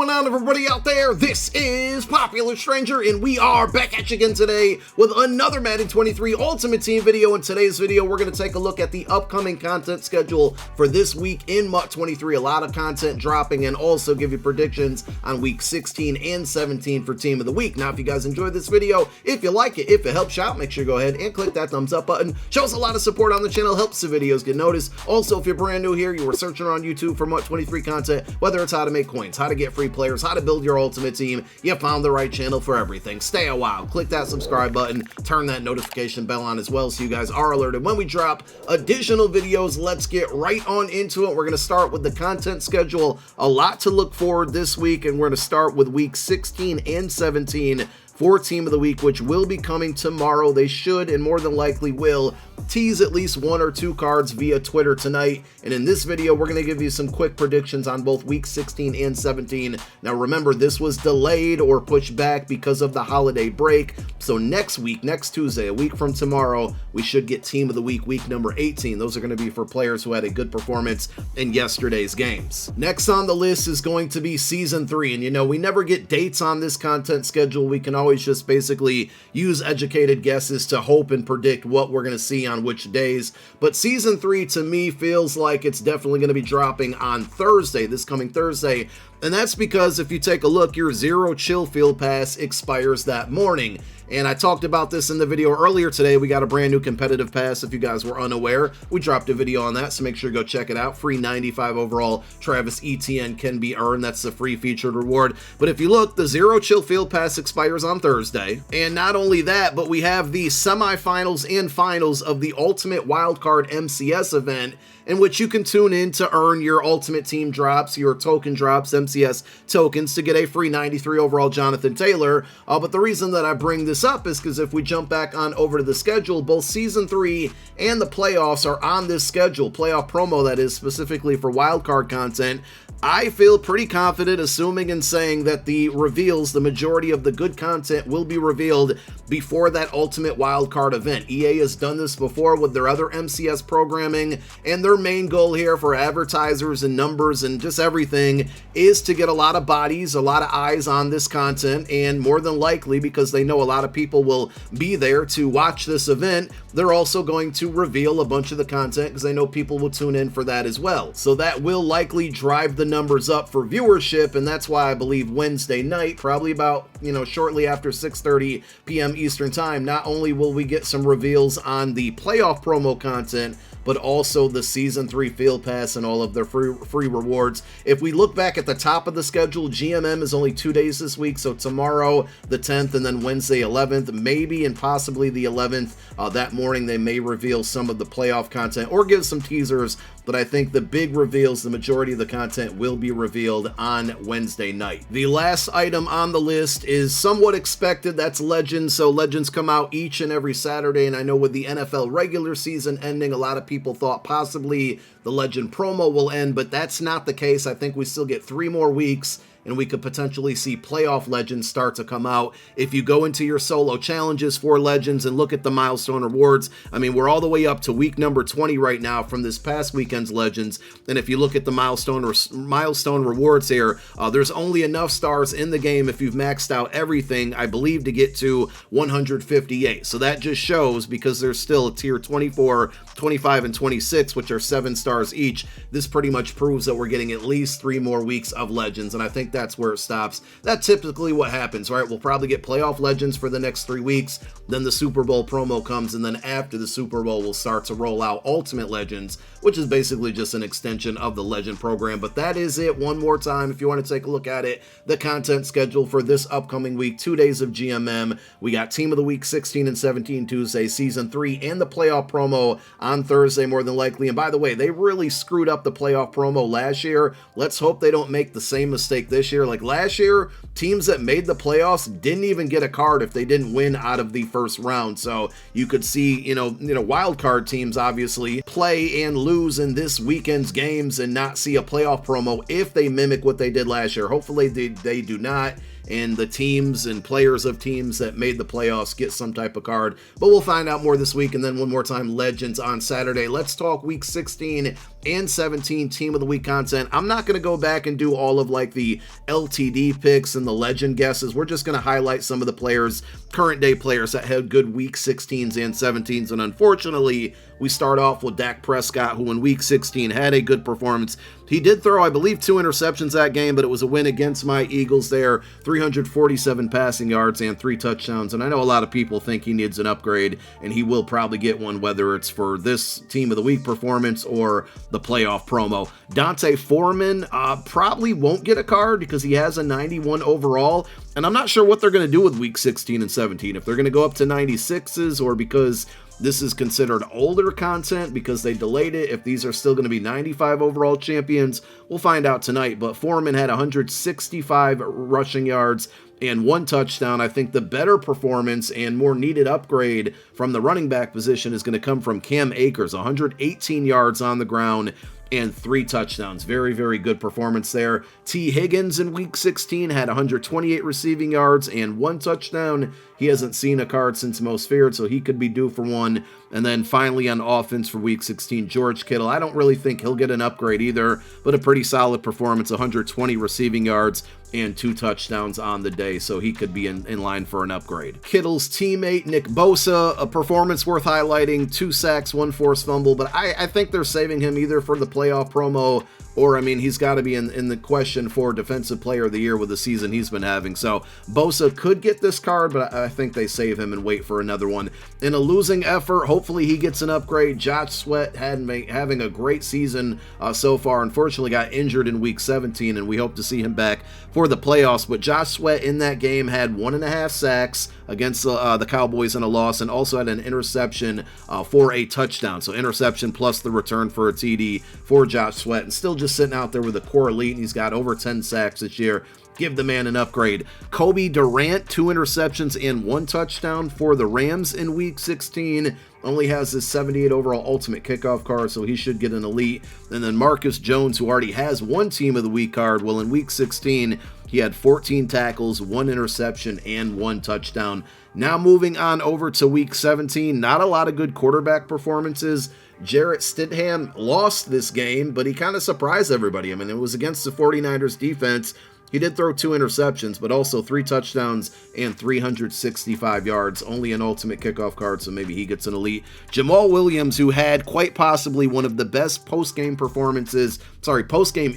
going on, everybody out there? This is Popular Stranger, and we are back at you again today with another Madden 23 Ultimate Team video. In today's video, we're going to take a look at the upcoming content schedule for this week in MUT 23. A lot of content dropping, and also give you predictions on week 16 and 17 for Team of the Week. Now, if you guys enjoyed this video, if you like it, if it helps you out, make sure you go ahead and click that thumbs up button. Shows a lot of support on the channel, helps the videos get noticed. Also, if you're brand new here, you were searching around YouTube for MUT 23 content, whether it's how to make coins, how to get free players, how to build your ultimate team, you found the right channel for everything. Stay a while, click that subscribe button, turn that notification bell on as well so you guys are alerted when we drop additional videos. Let's get right on into it. We're going to start with the content schedule. A lot to look forward this week, and we're going to start with week 16 and 17 for Team of the Week, which will be coming tomorrow. They should, and more than likely will, tease at least one or two cards via Twitter tonight. And in this video, we're going to give you some quick predictions on both week 16 and 17. Now remember, this was delayed or pushed back because of the holiday break. So next week, next Tuesday, a week from tomorrow, we should get Team of the Week, week number 18. Those are going to be for players who had a good performance in yesterday's games. Next on the list is going to be Season 3. And you know, we never get dates on this content schedule. We can always just basically use educated guesses to hope and predict what we're going to see on which days. But Season 3 to me feels like it's definitely going to be dropping on Thursday, this coming Thursday. And that's because if you take a look, your Zero Chill Field Pass expires that morning. And I talked about this in the video earlier today. We got a brand new competitive pass. If you guys were unaware, we dropped a video on that, so make sure you go check it out. Free 95 overall Travis Etienne can be earned. That's the free featured reward. But if you look, the Zero Chill Field Pass expires on Thursday. And not only that, but we have the semifinals and finals of the Ultimate Wildcard MCS event, in which you can tune in to earn your Ultimate Team drops, your token drops, MCS tokens, to get a free 93 overall Jonathan Taylor. But the reason that I bring this up is because if we jump back on over to the schedule, both Season 3 and the playoffs are on this schedule, playoff promo that is specifically for wildcard content. I feel pretty confident assuming and saying that the reveals, the majority of the good content will be revealed before that Ultimate Wildcard event. EA has done this before with their other MCS programming, and their main goal here for advertisers and numbers and just everything is to get a lot of bodies, a lot of eyes on this content, and more than likely, because they know a lot of people will be there to watch this event, they're also going to reveal a bunch of the content because they know people will tune in for that as well. So that will likely drive the numbers up for viewership, and that's why I believe Wednesday night, probably about, shortly after 6:30 p.m. Eastern time, not only will we get some reveals on the playoff promo content, but also the Season 3 Field Pass and all of their free rewards. If we look back at the top of the schedule, GMM is only 2 days this week, so tomorrow, the 10th, and then Wednesday, 11th, maybe and possibly the 11th. That morning, they may reveal some of the playoff content or give some teasers, but I think the big reveals, the majority of the content will be revealed on Wednesday night. The last item on the list is somewhat expected. That's Legends. So Legends come out each and every Saturday, and I know with the NFL regular season ending, a lot of people thought possibly the Legend promo will end, but that's not the case. I think we still get 3 more weeks, and we could potentially see playoff Legends start to come out. If you go into your solo challenges for Legends and look at the milestone rewards, I mean, we're all the way up to week number 20 right now from this past weekend's Legends, and if you look at the milestone rewards here, there's only enough stars in the game if you've maxed out everything, I believe, to get to 158. So that just shows, because there's still a tier 24, 25, and 26, which are 7 stars each, this pretty much proves that we're getting at least 3 more weeks of Legends, and I think that's where it stops. That's typically what happens, right? We'll probably get playoff Legends for the next 3 weeks, then the Super Bowl promo comes, and then after the Super Bowl, we'll start to roll out Ultimate Legends, which is basically just an extension of the Legend program. But that is it. One more time, if you want to take a look at it, the content schedule for this upcoming week, 2 days of GMM. We got Team of the Week 16 and 17 Tuesday, Season 3, and the playoff promo on Thursday, more than likely. And by the way, they really screwed up the playoff promo last year. Let's hope they don't make the same mistake this year. Like last year, teams that made the playoffs didn't even get a card if they didn't win out of the first round. So you could see, wild card teams obviously play and lose in this weekend's games and not see a playoff promo if they mimic what they did last year. Hopefully they do not. and the teams and players of teams that made the playoffs get some type of card. But we'll find out more this week. And then one more time, Legends on Saturday. Let's talk week 16 and 17 team of the week content. I'm not going to go back and do all of like the LTD picks and the legend guesses. We're just going to highlight some of the players, current day players that had good week 16s and 17s. And unfortunately, we start off with Dak Prescott, who in week 16 had a good performance. He did throw, I believe, 2 interceptions that game, but it was a win against my Eagles there. 347 passing yards and 3 touchdowns. And I know a lot of people think he needs an upgrade, and he will probably get one, whether it's for this team of the week performance or the playoff promo. Dante Foreman probably won't get a card because he has a 91 overall. And I'm not sure what they're going to do with week 16 and 17. If they're going to go up to 96s, or because this is considered older content because they delayed it, if these are still going to be 95 overall champions, we'll find out tonight. But Foreman had 165 rushing yards and 1 touchdown. I think the better performance and more needed upgrade from the running back position is going to come from Cam Akers, 118 yards on the ground and 3 touchdowns. Very, very good performance there. T. Higgins in week 16 had 128 receiving yards and 1 touchdown. He hasn't seen a card since Most Feared, so he could be due for one. And then finally on offense for week 16, George Kittle. I don't really think he'll get an upgrade either, but a pretty solid performance, 120 receiving yards and 2 touchdowns on the day, so he could be in line for an upgrade. Kittle's teammate, Nick Bosa, a performance worth highlighting, 2 sacks, 1 forced fumble, but I think they're saving him either for the playoff promo or, I mean, he's got to be in the question for Defensive Player of the Year with the season he's been having. So Bosa could get this card, but I think they save him and wait for another one. In a losing effort, hopefully he gets an upgrade. Josh Sweat having a great season so far. Unfortunately got injured in week 17, and we hope to see him back for the playoffs. But Josh Sweat in that game had 1.5 sacks against the Cowboys in a loss, and also had an interception for a touchdown. So interception plus the return for a TD for Josh Sweat, and still just sitting out there with a core elite. He's got over 10 sacks this year. Give the man an upgrade. Kobe Durant, 2 interceptions and 1 touchdown for the Rams in week 16. Only has his 78 overall ultimate kickoff card, so he should get an elite. And then Marcus Jones, who already has 1 team of the week card, well, in week 16, he had 14 tackles, 1 interception, and 1 touchdown. Now moving on over to week 17, not a lot of good quarterback performances. Jarrett Stidham lost this game, but he kind of surprised everybody. I mean, it was against the 49ers defense. He did throw 2 interceptions, but also 3 touchdowns and 365 yards. Only an ultimate kickoff card, so maybe he gets an elite. Jamal Williams, who had quite possibly one of the best post-game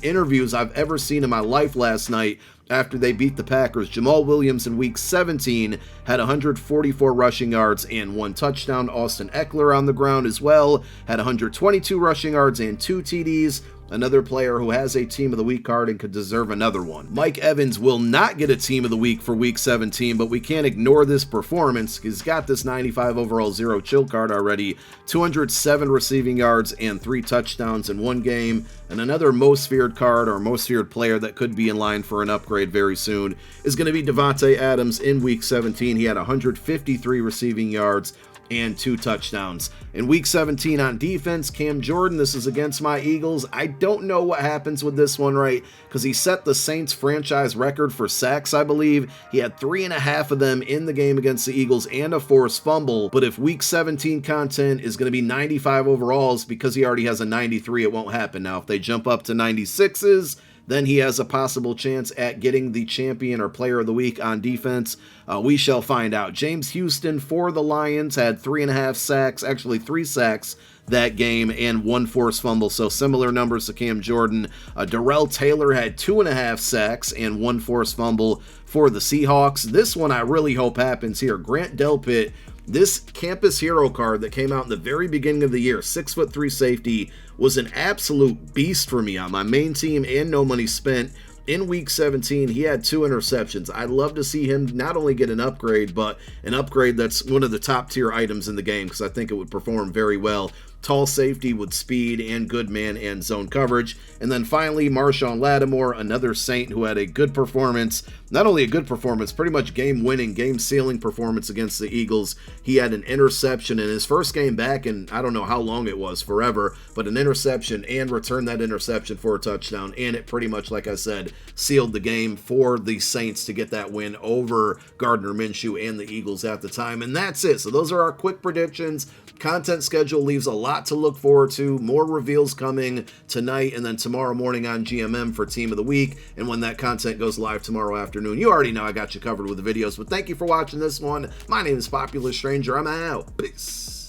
interviews I've ever seen in my life last night after they beat the Packers. Jamal Williams in week 17 had 144 rushing yards and 1 touchdown. Austin Eckler on the ground as well had 122 rushing yards and 2 TDs. Another player who has a Team of the Week card and could deserve another one. Mike Evans will not get a Team of the Week for week 17, but we can't ignore this performance. He's got this 95 overall zero chill card already, 207 receiving yards and 3 touchdowns in 1 game. And another Most Feared card, or Most Feared player that could be in line for an upgrade very soon, is going to be Devontae Adams in week 17. He had 153 receiving yards and 2 touchdowns. In week 17 on defense, Cam Jordan, this is against my Eagles. I don't know what happens with this one, right? Because he set the Saints franchise record for sacks, I believe. He had 3.5 of them in the game against the Eagles and a forced fumble. But if week 17 content is going to be 95 overalls, because he already has a 93, it won't happen. Now, if they jump up to 96s, then he has a possible chance at getting the champion or player of the week on defense. We shall find out. James Houston for the Lions had 3.5 sacks, actually 3 sacks that game, and 1 forced fumble, so similar numbers to Cam Jordan. Darrell Taylor had 2.5 sacks and 1 forced fumble for the Seahawks. This one I really hope happens here. Grant Delpit, this campus hero card that came out in the very beginning of the year, 6'3" safety, was an absolute beast for me on my main team and no money spent. In week 17, he had 2 interceptions. I'd love to see him not only get an upgrade, but an upgrade that's one of the top tier items in the game, because I think it would perform very well. tall safety with speed and good man and zone coverage. And then finally, Marshawn Lattimore, another Saint who had a good performance. Not only a good performance, pretty much game-winning, game-sealing performance against the Eagles. He had an interception in his first game back, and I don't know how long it was, forever, but an interception, and returned that interception for a touchdown, and it pretty much, like I said, sealed the game for the Saints to get that win over Gardner Minshew and the Eagles at the time. And that's it. So those are our quick predictions. Content schedule leaves a lot to look forward to. More reveals coming tonight and then tomorrow morning on GMM for Team of the Week. And when that content goes live tomorrow afternoon, you already know I got you covered with the videos. But thank you for watching this one. My name is Popular Stranger. I'm out. Peace.